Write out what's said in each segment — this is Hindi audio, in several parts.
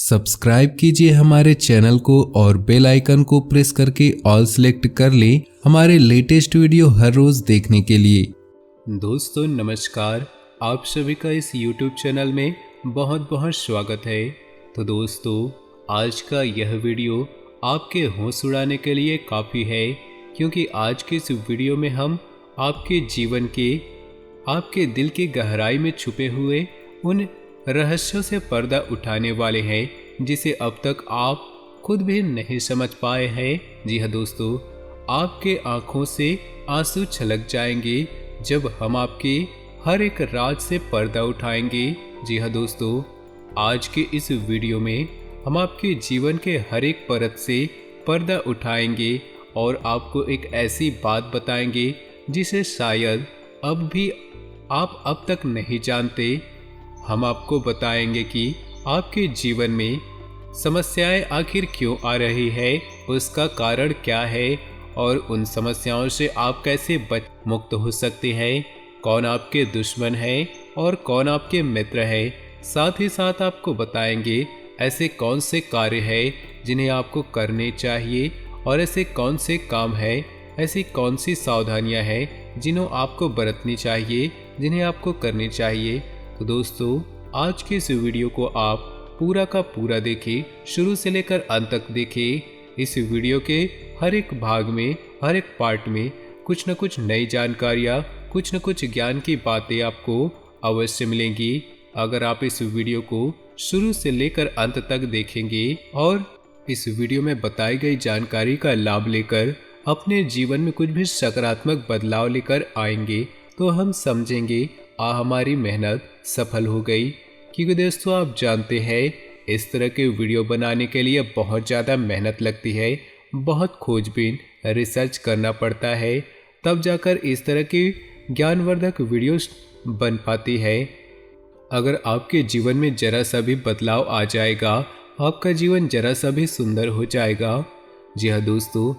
सब्सक्राइब कीजिए हमारे चैनल को और बेल आइकन को प्रेस करके ऑल सेलेक्ट कर लें हमारे लेटेस्ट वीडियो हर रोज देखने के लिए। दोस्तों नमस्कार, आप सभी का इस YouTube चैनल में बहुत बहुत स्वागत है। तो दोस्तों आज का यह वीडियो आपके होश उड़ाने के लिए काफ़ी है, क्योंकि आज के इस वीडियो में हम आपके जीवन के, आपके दिल की गहराई में छुपे हुए उन रहस्यों से पर्दा उठाने वाले हैं जिसे अब तक आप खुद भी नहीं समझ पाए हैं। जी हाँ दोस्तों, आपके आंखों से आंसू छलक जाएंगे जब हम आपके हर एक राज से पर्दा उठाएंगे। जी हाँ दोस्तों, आज के इस वीडियो में हम आपके जीवन के हर एक परत से पर्दा उठाएंगे और आपको एक ऐसी बात बताएंगे जिसे शायद अब भी आप अब तक नहीं जानते। हम आपको बताएंगे कि आपके जीवन में समस्याएं आखिर क्यों आ रही है, उसका कारण क्या है और उन समस्याओं से आप कैसे मुक्त हो सकते हैं, कौन आपके दुश्मन है और कौन आपके मित्र है। साथ ही साथ आपको बताएंगे ऐसे कौन से कार्य हैं जिन्हें आपको करने चाहिए और ऐसे कौन से काम हैं, ऐसी कौन सी सावधानियां हैं जिन्हें आपको बरतनी चाहिए, जिन्हें आपको करनी चाहिए। तो दोस्तों आज के इस वीडियो को आप पूरा का पूरा देखें, शुरू से लेकर अंत तक देखें। इस वीडियो के हर एक भाग में, हर एक पार्ट में कुछ न कुछ नई जानकारियाँ, कुछ न कुछ ज्ञान की बातें आपको अवश्य मिलेंगी अगर आप इस वीडियो को शुरू से लेकर अंत तक देखेंगे और इस वीडियो में बताई गई जानकारी का लाभ लेकर अपने जीवन में कुछ भी सकारात्मक बदलाव लेकर आएंगे तो हम समझेंगे हमारी मेहनत सफल हो गई। क्योंकि दोस्तों आप जानते हैं इस तरह के वीडियो बनाने के लिए बहुत ज़्यादा मेहनत लगती है, बहुत खोजबीन रिसर्च करना पड़ता है, तब जाकर इस तरह की ज्ञानवर्धक वीडियोस बन पाती है। अगर आपके जीवन में जरा सा भी बदलाव आ जाएगा, आपका जीवन जरा सा भी सुंदर हो जाएगा। जी हाँ दोस्तों,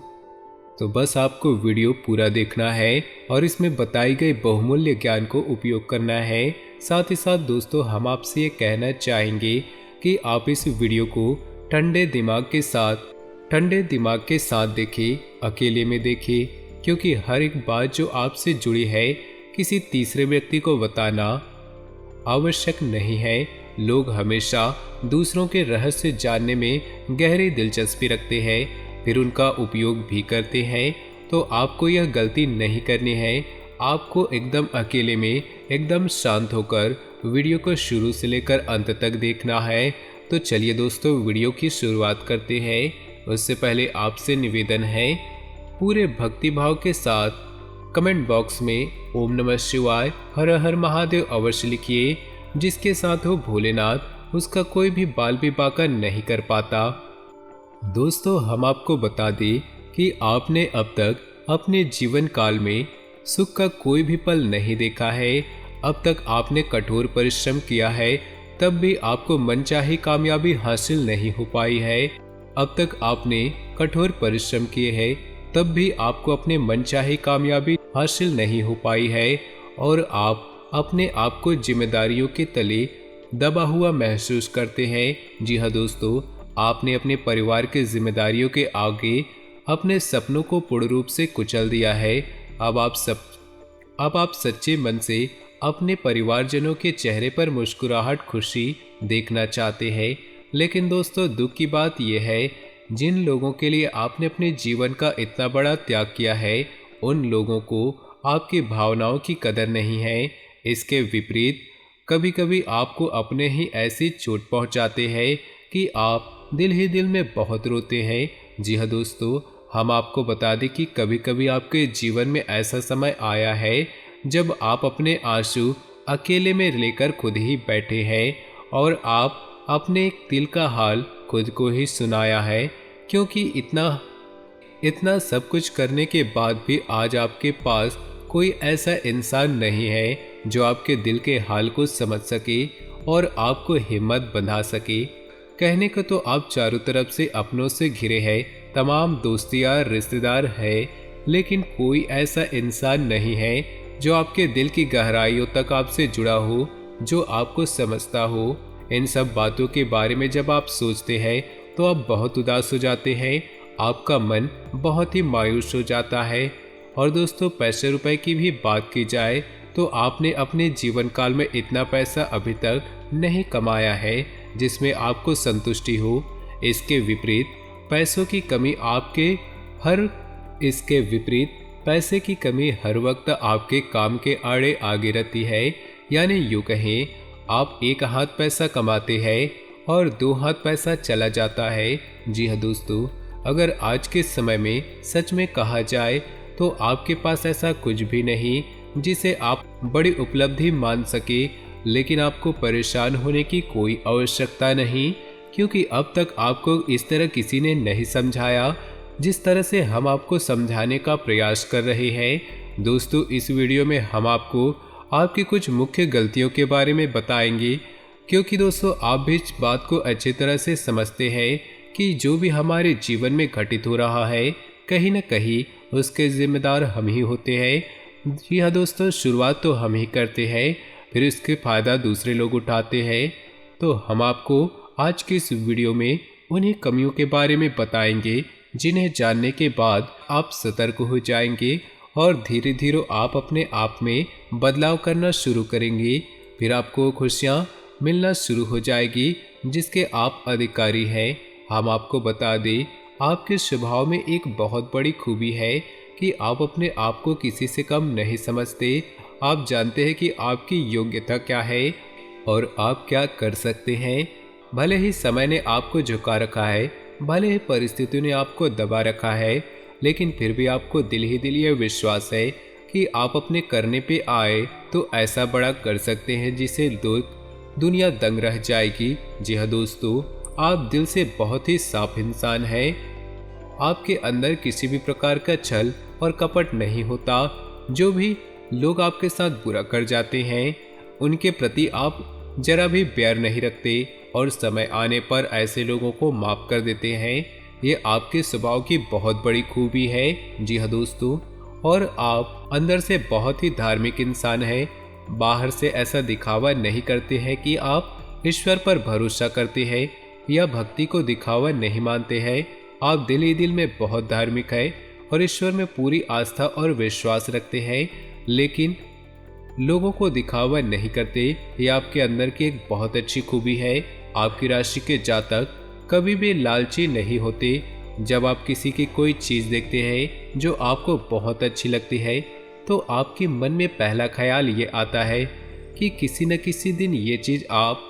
तो बस आपको वीडियो पूरा देखना है और इसमें बताई गई बहुमूल्य ज्ञान को उपयोग करना है। साथ ही साथ दोस्तों हम आपसे ये कहना चाहेंगे कि आप इस वीडियो को ठंडे दिमाग के साथ देखें, अकेले में देखें, क्योंकि हर एक बात जो आपसे जुड़ी है किसी तीसरे व्यक्ति को बताना आवश्यक नहीं है। लोग हमेशा दूसरों के रहस्य जानने में गहरी दिलचस्पी रखते हैं, फिर उनका उपयोग भी करते हैं। तो आपको यह गलती नहीं करनी है। आपको एकदम अकेले में, एकदम शांत होकर वीडियो को शुरू से लेकर अंत तक देखना है। तो चलिए दोस्तों वीडियो की शुरुआत करते हैं। उससे पहले आपसे निवेदन है, पूरे भक्तिभाव के साथ कमेंट बॉक्स में ओम नमः शिवाय, हर हर महादेव अवश्य लिखिए। जिसके साथ हो भोलेनाथ, उसका कोई भी बाल भी बाका नहीं कर पाता। दोस्तों हम आपको बता दें कि आपने अब तक अपने जीवन काल में सुख का कोई भी पल नहीं देखा है। अब तक आपने कठोर परिश्रम किया है, तब भी आपको मनचाही कामयाबी हासिल नहीं हो पाई है। अब तक आपने कठोर परिश्रम किए हैं, तब भी आपको अपने मनचाही कामयाबी हासिल नहीं हो पाई है और आप अपने आप को जिम्मेदारियों के तले दबा हुआ महसूस करते हैं। जी हाँ दोस्तों, आपने अपने परिवार की जिम्मेदारियों के आगे अपने सपनों को पूर्ण रूप से कुचल दिया है। अब आप सच्चे मन से अपने परिवारजनों के चेहरे पर मुस्कुराहट, खुशी देखना चाहते हैं। लेकिन दोस्तों दुख की बात यह है, जिन लोगों के लिए आपने अपने जीवन का इतना बड़ा त्याग किया है, उन लोगों को आपकी भावनाओं की कदर नहीं है। इसके विपरीत कभी कभी आपको अपने ही ऐसी चोट पहुंचाते हैं कि आप दिल ही दिल में बहुत रोते हैं। जी हाँ दोस्तों, हम आपको बता दें कि कभी कभी आपके जीवन में ऐसा समय आया है जब आप अपने आंसू अकेले में लेकर खुद ही बैठे हैं और आप अपने दिल का हाल खुद को ही सुनाया है, क्योंकि इतना सब कुछ करने के बाद भी आज आपके पास कोई ऐसा इंसान नहीं है जो आपके दिल के हाल को समझ सके और आपको हिम्मत बंधा सके। कहने को तो आप चारों तरफ से अपनों से घिरे हैं, तमाम दोस्तियाँ रिश्तेदार है, लेकिन कोई ऐसा इंसान नहीं है जो आपके दिल की गहराइयों तक आपसे जुड़ा हो, जो आपको समझता हो। इन सब बातों के बारे में जब आप सोचते हैं तो आप बहुत उदास हो जाते हैं, आपका मन बहुत ही मायूस हो जाता है। और दोस्तों, पैसे रुपए की भी बात की जाए तो आपने अपने जीवन काल में इतना पैसा अभी तक नहीं कमाया है जिसमें आपको संतुष्टि हो। इसके विपरीत पैसों की कमी पैसे की कमी हर वक्त आपके काम के आड़े आगे रहती है। यानी यूं कहें, आप एक हाथ पैसा कमाते हैं और दो हाथ पैसा चला जाता है। जी हाँ दोस्तों, अगर आज के समय में सच में कहा जाए तो आपके पास ऐसा कुछ भी नहीं जिसे आप बड़ी उपलब्धि मान सके, लेकिन आपको परेशान होने की कोई आवश्यकता नहीं, क्योंकि अब तक आपको इस तरह किसी ने नहीं समझाया जिस तरह से हम आपको समझाने का प्रयास कर रहे हैं। दोस्तों, इस वीडियो में हम आपको आपकी कुछ मुख्य गलतियों के बारे में बताएंगे, क्योंकि दोस्तों आप भी इस बात को अच्छी तरह से समझते हैं कि जो भी हमारे जीवन में घटित हो रहा है कहीं न कहीं उसके जिम्मेदार हम ही होते हैं। जी हाँ दोस्तों, शुरुआत तो हम ही करते हैं, फिर इसके फ़ायदा दूसरे लोग उठाते हैं। तो हम आपको आज की इस वीडियो में उन्हीं कमियों के बारे में बताएंगे जिन्हें जानने के बाद आप सतर्क हो जाएंगे और धीरे धीरे आप अपने आप में बदलाव करना शुरू करेंगे। फिर आपको खुशियाँ मिलना शुरू हो जाएगी जिसके आप अधिकारी हैं। हम आपको बता दें, आपके स्वभाव में एक बहुत बड़ी खूबी है कि आप अपने आप को किसी से कम नहीं समझते। आप जानते हैं कि आपकी योग्यता क्या है और आप क्या कर सकते हैं। भले ही समय ने आपको झुका रखा है, भले ही परिस्थितियों ने आपको दबा रखा है, लेकिन फिर भी आपको दिल ही दिल ये विश्वास है कि आप अपने करने पे आए तो ऐसा बड़ा कर सकते हैं जिसे दुनिया दंग रह जाएगी। जी हाँ दोस्तों, आप दिल से बहुत ही साफ इंसान हैं। आपके अंदर किसी भी प्रकार का छल और कपट नहीं होता। जो भी लोग आपके साथ बुरा कर जाते हैं उनके प्रति आप जरा भी प्यार नहीं रखते और समय आने पर ऐसे लोगों को माफ कर देते हैं। ये आपके स्वभाव की बहुत बड़ी खूबी है। जी हाँ दोस्तों, और आप अंदर से बहुत ही धार्मिक इंसान हैं। बाहर से ऐसा दिखावा नहीं करते हैं कि आप ईश्वर पर भरोसा करते हैं या भक्ति को दिखावा नहीं मानते हैं। आप दिल ही दिल में बहुत धार्मिक है और ईश्वर में पूरी आस्था और विश्वास रखते हैं, लेकिन लोगों को दिखावा नहीं करते। ये आपके अंदर की एक बहुत अच्छी खूबी है। आपकी राशि के जातक कभी भी लालची नहीं होते। जब आप किसी की कोई चीज़ देखते हैं जो आपको बहुत अच्छी लगती है तो आपके मन में पहला ख्याल ये आता है कि किसी न किसी दिन ये चीज़ आप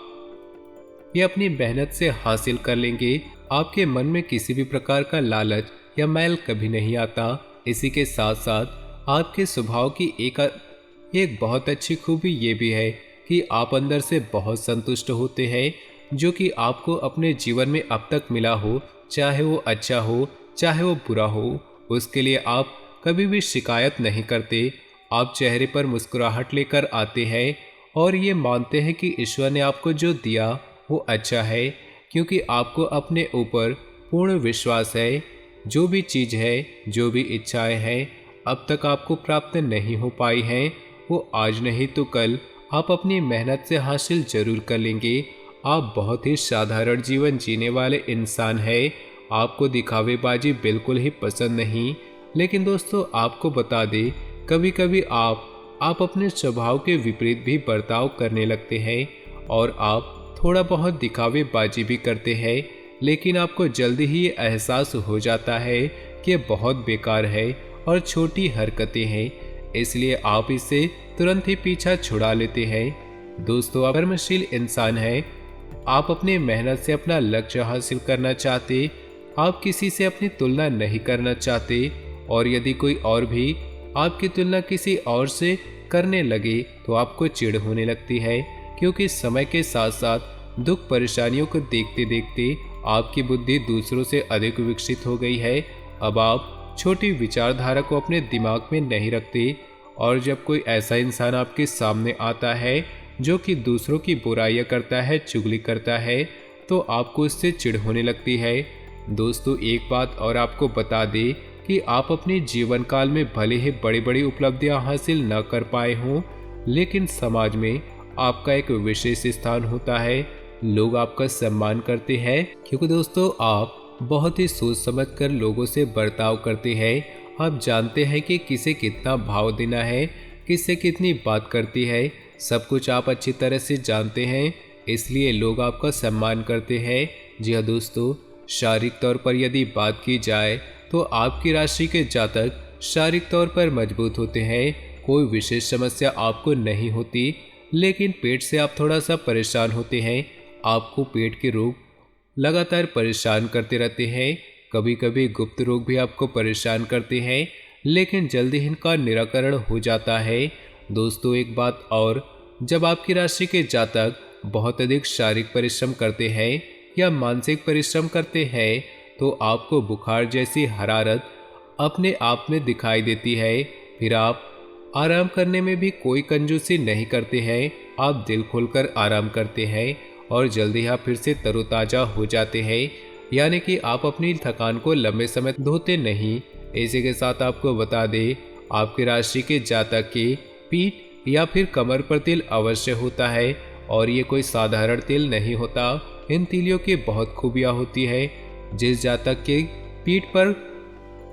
ये अपनी मेहनत से हासिल कर लेंगे। आपके मन में किसी भी प्रकार का लालच या मैल कभी नहीं आता। इसी के साथ साथ आपके स्वभाव की एक बहुत अच्छी खूबी ये भी है कि आप अंदर से बहुत संतुष्ट होते हैं। जो कि आपको अपने जीवन में अब तक मिला हो, चाहे वो अच्छा हो चाहे वो बुरा हो, उसके लिए आप कभी भी शिकायत नहीं करते। आप चेहरे पर मुस्कुराहट लेकर आते हैं और ये मानते हैं कि ईश्वर ने आपको जो दिया वो अच्छा है, क्योंकि आपको अपने ऊपर पूर्ण विश्वास है। जो भी चीज़ है, जो भी इच्छाएं हैं अब तक आपको प्राप्त नहीं हो पाई हैं, वो आज नहीं तो कल आप अपनी मेहनत से हासिल जरूर कर लेंगे। आप बहुत ही साधारण जीवन जीने वाले इंसान हैं। आपको दिखावेबाजी बिल्कुल ही पसंद नहीं। लेकिन दोस्तों, आपको बता दें, कभी कभी आप अपने स्वभाव के विपरीत भी बर्ताव करने लगते हैं और आप थोड़ा बहुत दिखावेबाजी भी करते हैं, लेकिन आपको जल्दी ही ये एहसास हो जाता है कि ये बहुत बेकार है और छोटी हरकतें हैं, इसलिए आप इससे तुरंत ही पीछा छुड़ा लेते हैं। दोस्तों, आप कर्मशील इंसान हैं। आप अपनी मेहनत से अपना लक्ष्य हासिल करना चाहते। आप किसी से अपनी तुलना नहीं करना चाहते, और यदि कोई और भी आपकी तुलना किसी और से करने लगे तो आपको चिढ़ होने लगती है, क्योंकि समय के साथ साथ दुख परेशानियों को देखते देखते आपकी बुद्धि दूसरों से अधिक विकसित हो गई है। अब आप छोटी विचारधारा को अपने दिमाग में नहीं रखते, और जब कोई ऐसा इंसान आपके सामने आता है जो कि दूसरों की बुराइयां करता है, चुगली करता है, तो आपको इससे चिढ़ होने लगती है। दोस्तों, एक बात और आपको बता दें कि आप अपने जीवन काल में भले ही बड़ी बड़ी उपलब्धियां हासिल न कर पाए हों, लेकिन समाज में आपका एक विशेष स्थान होता है। लोग आपका सम्मान करते हैं, क्योंकि दोस्तों आप बहुत ही सोच समझ कर लोगों से बर्ताव करते हैं। आप जानते हैं कि किसे कितना भाव देना है, किससे कितनी बात करती है, सब कुछ आप अच्छी तरह से जानते हैं, इसलिए लोग आपका सम्मान करते हैं। जी हाँ दोस्तों, शारीरिक तौर पर यदि बात की जाए तो आपकी राशि के जातक शारीरिक तौर पर मजबूत होते हैं। कोई विशेष समस्या आपको नहीं होती, लेकिन पेट से आप थोड़ा सा परेशान होते हैं। आपको पेट के रोग लगातार परेशान करते रहते हैं। कभी कभी गुप्त रोग भी आपको परेशान करते हैं, लेकिन जल्दी इनका निराकरण हो जाता है। दोस्तों एक बात और, जब आपकी राशि के जातक बहुत अधिक शारीरिक परिश्रम करते हैं या मानसिक परिश्रम करते हैं तो आपको बुखार जैसी हरारत अपने आप में दिखाई देती है। फिर आप आराम करने में भी कोई कंजूसी नहीं करते हैं। आप दिल खोलकर आराम करते हैं और जल्दी आप फिर से तरोताजा हो जाते हैं, यानी कि आप अपनी थकान को लंबे समय धोते नहीं। इसी के साथ आपको बता दें, आपकी राशि के जातक की पीठ या फिर कमर पर तिल अवश्य होता है, और ये कोई साधारण तिल नहीं होता। इन तिलियों की बहुत खूबियाँ होती है। जिस जातक के पीठ पर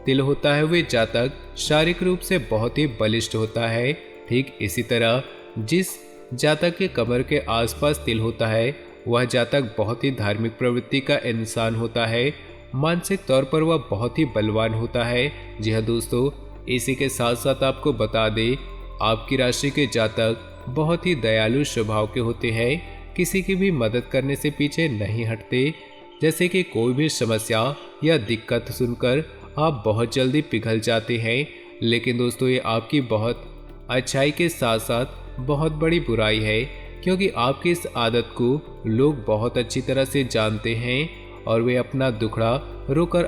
तिल होता है वे जातक शारीरिक रूप से बहुत ही बलिष्ठ होता है। ठीक इसी तरह जिस जातक के कमर के आसपास तिल होता है वह जातक बहुत ही धार्मिक प्रवृत्ति का इंसान होता है। मानसिक तौर पर वह बहुत ही बलवान होता है। जी हाँ दोस्तों, इसी के साथ साथ आपको बता दें, आपकी राशि के जातक बहुत ही दयालु स्वभाव के होते हैं। किसी की भी मदद करने से पीछे नहीं हटते। जैसे कि कोई भी समस्या या दिक्कत सुनकर आप बहुत जल्दी पिघल जाते हैं, लेकिन दोस्तों ये आपकी बहुत अच्छाई के साथ साथ बहुत बड़ी बुराई है, क्योंकि आपकी इस आदत को लोग बहुत अच्छी तरह से जानते हैं और वे अपना दुखड़ा रोकर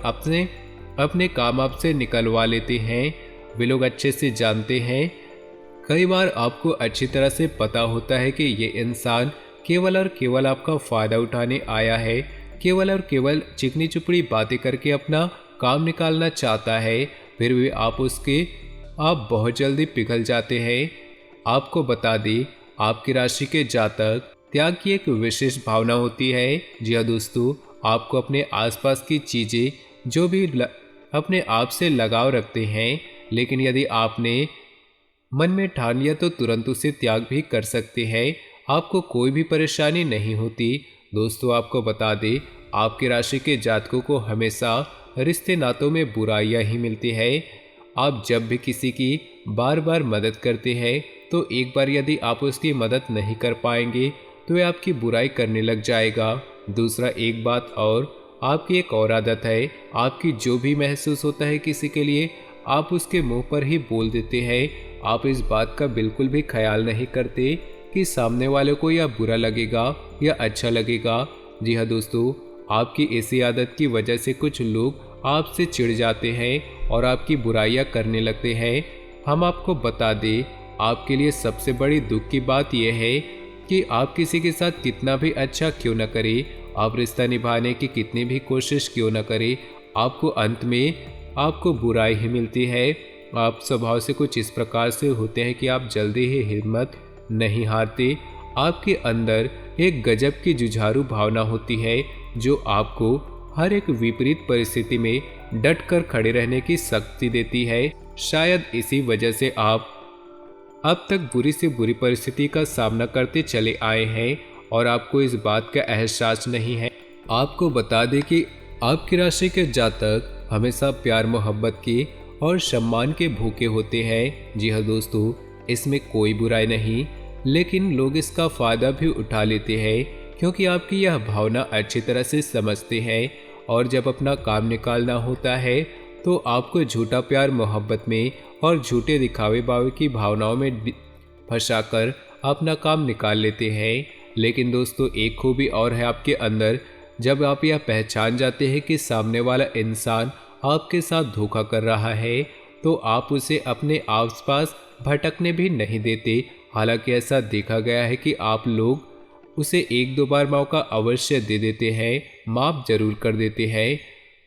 अपने काम आपसे निकलवा लेते हैं। वे लोग अच्छे से जानते हैं। कई बार आपको अच्छी तरह से पता होता है कि ये इंसान केवल और केवल आपका फ़ायदा उठाने आया है, केवल और केवल चिकनी चुपड़ी बातें करके अपना काम निकालना चाहता है। फिर भी आप बहुत जल्दी पिघल जाते हैं। आपको बता दें, आपकी राशि के जातक त्याग की एक विशेष भावना होती है। जी हाँ दोस्तों, आपको अपने आसपास की चीज़ें जो भी अपने आप से लगाव रखते हैं, लेकिन यदि आपने मन में ठान लिया तो तुरंत उसे त्याग भी कर सकते हैं। आपको कोई भी परेशानी नहीं होती। दोस्तों आपको बता दें, आपकी राशि के जातकों को हमेशा रिश्ते नातों में बुराइयां ही मिलती है। आप जब भी किसी की बार बार मदद करते हैं तो एक बार यदि आप उसकी मदद नहीं कर पाएंगे तो वह आपकी बुराई करने लग जाएगा। दूसरा एक बात और, आपकी एक और आदत है, आपकी जो भी महसूस होता है किसी के लिए आप उसके मुंह पर ही बोल देते हैं। आप इस बात का बिल्कुल भी ख्याल नहीं करते कि सामने वाले को यह बुरा लगेगा या अच्छा लगेगा। जी हाँ दोस्तों, आपकी इसी आदत की वजह से कुछ लोग आपसे चिढ़ जाते हैं और आपकी बुराइयां करने लगते हैं। हम आपको बता दें, आपके लिए सबसे बड़ी दुख की बात यह है कि आप किसी के साथ कितना भी अच्छा क्यों न करें, आप रिश्ता निभाने की कितनी भी कोशिश क्यों न करें, आपको अंत में आपको बुराई ही मिलती है। आप स्वभाव से कुछ इस प्रकार से होते हैं कि आप जल्दी ही हिम्मत नहीं हारते। आपके अंदर एक गजब की जुझारू भावना होती है जो आपको हर एक विपरीत परिस्थिति में डट कर खड़े रहने की शक्ति देती है। शायद इसी वजह से आप अब तक बुरी से बुरी परिस्थिति का सामना करते चले आए हैं और आपको इस बात का एहसास नहीं है। आपको बता दें कि आपकी राशि के जातक हमेशा प्यार मोहब्बत की और सम्मान के भूखे होते हैं। जी हाँ दोस्तों, इसमें कोई बुराई नहीं, लेकिन लोग इसका फायदा भी उठा लेते हैं क्योंकि आपकी यह भावना अच्छी तरह से समझते हैं। और जब अपना काम निकालना होता है तो आपको झूठा प्यार मोहब्बत में और झूठे दिखावे बावे की भावनाओं में फंसाकर अपना काम निकाल लेते हैं। लेकिन दोस्तों एक खूबी और है आपके अंदर, जब आप यह पहचान जाते हैं कि सामने वाला इंसान आपके साथ धोखा कर रहा है तो आप उसे अपने आसपास भटकने भी नहीं देते। हालांकि ऐसा देखा गया है कि आप लोग उसे एक दो बार मौका अवश्य दे देते हैं, माफ़ जरूर कर देते हैं,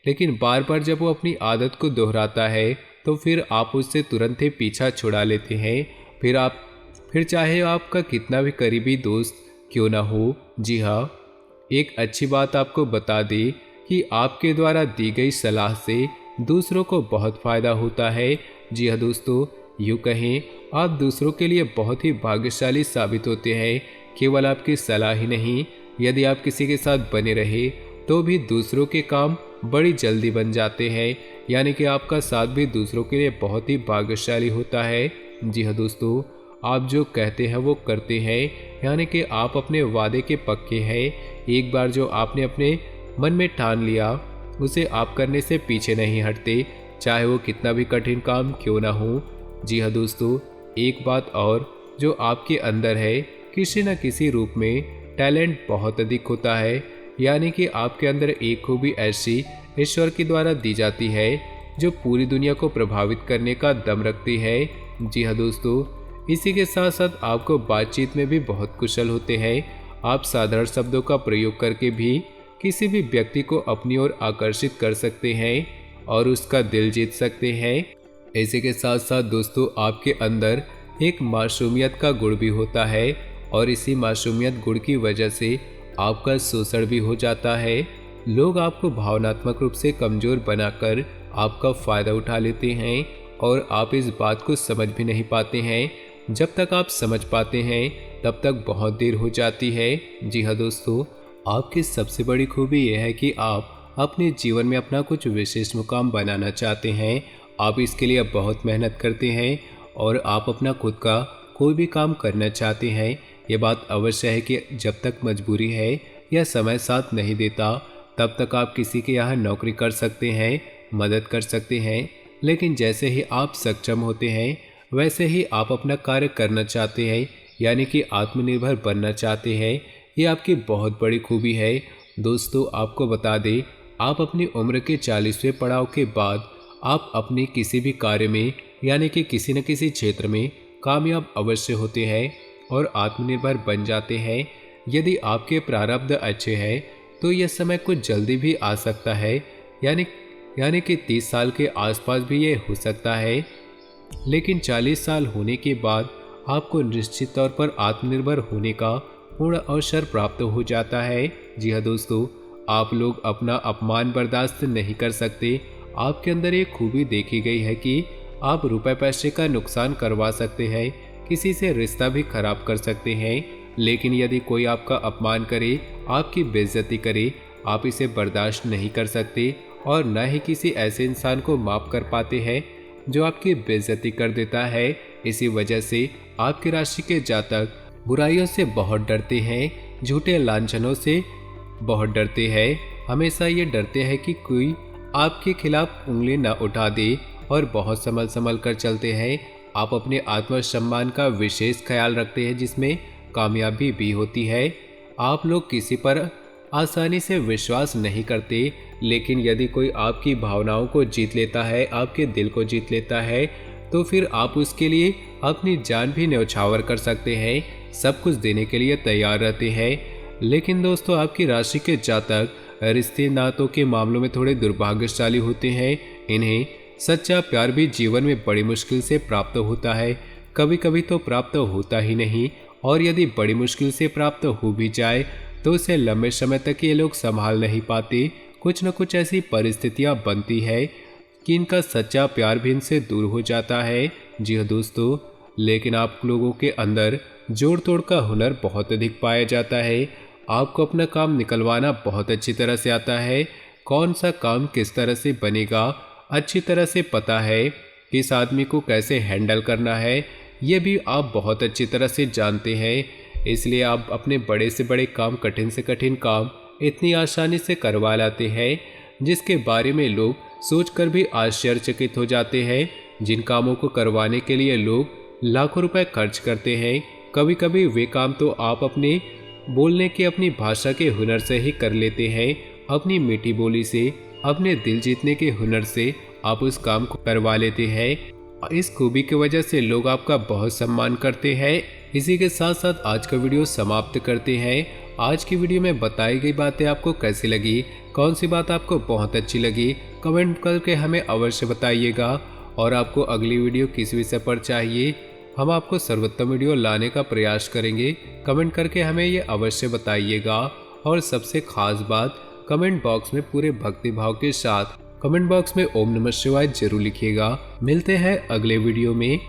लेकिन बार बार जब वो अपनी आदत को दोहराता है तो फिर आप उससे तुरंत ही पीछा छुड़ा लेते हैं। फिर चाहे आपका कितना भी करीबी दोस्त क्यों ना हो। जी हाँ, एक अच्छी बात आपको बता दें कि आपके द्वारा दी गई सलाह से दूसरों को बहुत फायदा होता है। जी हाँ दोस्तों, यूँ कहें आप दूसरों के लिए बहुत ही भाग्यशाली साबित होते हैं। केवल आपकी सलाह ही नहीं, यदि आप किसी के साथ बने रहे तो भी दूसरों के काम बड़ी जल्दी बन जाते हैं। यानी कि आपका साथ भी दूसरों के लिए बहुत ही भाग्यशाली होता है। जी हाँ दोस्तों, आप जो कहते हैं वो करते हैं, यानी कि आप अपने वादे के पक्के हैं। एक बार जो आपने अपने मन में ठान लिया उसे आप करने से पीछे नहीं हटते, चाहे वो कितना भी कठिन काम क्यों ना हो। जी हाँ दोस्तों, एक बात और जो आपके अंदर है, किसी न किसी रूप में टैलेंट बहुत अधिक होता है। यानी कि आपके अंदर एक खूबी ऐसी ईश्वर के द्वारा दी जाती है जो पूरी दुनिया को प्रभावित करने का दम रखती है। जी हाँ दोस्तों, इसी के साथ साथ आपको बातचीत में भी बहुत कुशल होते हैं। आप साधारण शब्दों का प्रयोग करके भी किसी भी व्यक्ति को अपनी ओर आकर्षित कर सकते हैं और उसका दिल जीत सकते हैं। इसी के साथ साथ दोस्तों, आपके अंदर एक मासूमियत का गुण भी होता है और इसी मासूमियत गुण की वजह से आपका शोषण भी हो जाता है। लोग आपको भावनात्मक रूप से कमजोर बनाकर आपका फायदा उठा लेते हैं और आप इस बात को समझ भी नहीं पाते हैं। जब तक आप समझ पाते हैं तब तक बहुत देर हो जाती है। जी हाँ दोस्तों, आपकी सबसे बड़ी खूबी यह है कि आप अपने जीवन में अपना कुछ विशेष मुकाम बनाना चाहते हैं। आप इसके लिए बहुत मेहनत करते हैं और आप अपना खुद का कोई भी काम करना चाहते हैं। ये बात अवश्य है कि जब तक मजबूरी है या समय साथ नहीं देता तब तक आप किसी के यहाँ नौकरी कर सकते हैं, मदद कर सकते हैं, लेकिन जैसे ही आप सक्षम होते हैं वैसे ही आप अपना कार्य करना चाहते हैं, यानी कि आत्मनिर्भर बनना चाहते हैं। ये आपकी बहुत बड़ी खूबी है। दोस्तों, आपको बता दें, आप अपनी उम्र के 40वें पड़ाव के बाद आप अपने किसी भी कार्य में यानी कि किसी न किसी क्षेत्र में कामयाब अवश्य होते हैं और आत्मनिर्भर बन जाते हैं। यदि आपके प्रारब्ध अच्छे हैं तो यह समय कुछ जल्दी भी आ सकता है, यानी कि 30 साल के आसपास भी ये हो सकता है, लेकिन 40 साल होने के बाद आपको निश्चित तौर पर आत्मनिर्भर होने का पूर्ण अवसर प्राप्त हो जाता है। जी हाँ दोस्तों, आप लोग अपना अपमान बर्दाश्त नहीं कर सकते। आपके अंदर एक खूबी देखी गई है कि आप रुपए पैसे का नुकसान करवा सकते हैं, किसी से रिश्ता भी खराब कर सकते हैं, लेकिन यदि कोई आपका अपमान करे, आपकी बेइज्जती करे, आप इसे बर्दाश्त नहीं कर सकते और न ही किसी ऐसे इंसान को माफ कर पाते हैं जो आपकी बेइज्जती कर देता है। इसी वजह से आपकी राशि के जातक बुराइयों से बहुत डरते हैं, झूठे लांछनों से बहुत डरते हैं। हमेशा ये डरते हैं कि कोई आपके खिलाफ उंगली न उठा दे और बहुत संभल कर चलते हैं। आप अपने आत्मसम्मान का विशेष ख्याल रखते हैं जिसमें कामयाबी भी होती है। आप लोग किसी पर आसानी से विश्वास नहीं करते, लेकिन यदि कोई आपकी भावनाओं को जीत लेता है, आपके दिल को जीत लेता है, तो फिर आप उसके लिए अपनी जान भी न्यौछावर कर सकते हैं, सब कुछ देने के लिए तैयार रहते हैं। लेकिन दोस्तों, आपकी राशि के जातक रिश्ते नातों के मामलों में थोड़े दुर्भाग्यशाली होते हैं। इन्हें सच्चा प्यार भी जीवन में बड़ी मुश्किल से प्राप्त होता है, कभी कभी तो प्राप्त होता ही नहीं, और यदि बड़ी मुश्किल से प्राप्त हो भी जाए तो उसे लंबे समय तक ये लोग संभाल नहीं पाते। कुछ न कुछ ऐसी परिस्थितियां बनती है कि इनका सच्चा प्यार भी इनसे दूर हो जाता है। जी हाँ दोस्तों, लेकिन आप लोगों के अंदर जोड़ तोड़ का हुनर बहुत अधिक पाया जाता है। आपको अपना काम निकलवाना बहुत अच्छी तरह से आता है। कौन सा काम किस तरह से बनेगा अच्छी तरह से पता है। किस आदमी को कैसे हैंडल करना है ये भी आप बहुत अच्छी तरह से जानते हैं। इसलिए आप अपने बड़े से बड़े काम, कठिन से कठिन काम इतनी आसानी से करवा लाते हैं जिसके बारे में लोग सोचकर भी आश्चर्यचकित हो जाते हैं। जिन कामों को करवाने के लिए लोग लाखों रुपए खर्च करते हैं, कभी कभी वे काम तो आप अपने बोलने की, अपनी भाषा के हुनर से ही कर लेते हैं। अपनी मीठी बोली से, अपने दिल जीतने के हुनर से आप उस काम को करवा लेते हैं। इस खूबी की वजह से लोग आपका बहुत सम्मान करते हैं। इसी के साथ साथ आज का वीडियो समाप्त करते हैं। आज की वीडियो में बताई गई बातें आपको कैसी लगी, कौन सी बात आपको बहुत अच्छी लगी, कमेंट करके हमें अवश्य बताइएगा। और आपको अगली वीडियो किस विषय पर चाहिए, हम आपको सर्वोत्तम वीडियो लाने का प्रयास करेंगे। कमेंट करके हमें ये अवश्य बताइएगा। और सबसे खास बात, कमेंट बॉक्स में पूरे भक्ति भाव के साथ कमेंट बॉक्स में ओम नमः शिवाय जरूर लिखिएगा। मिलते हैं अगले वीडियो में।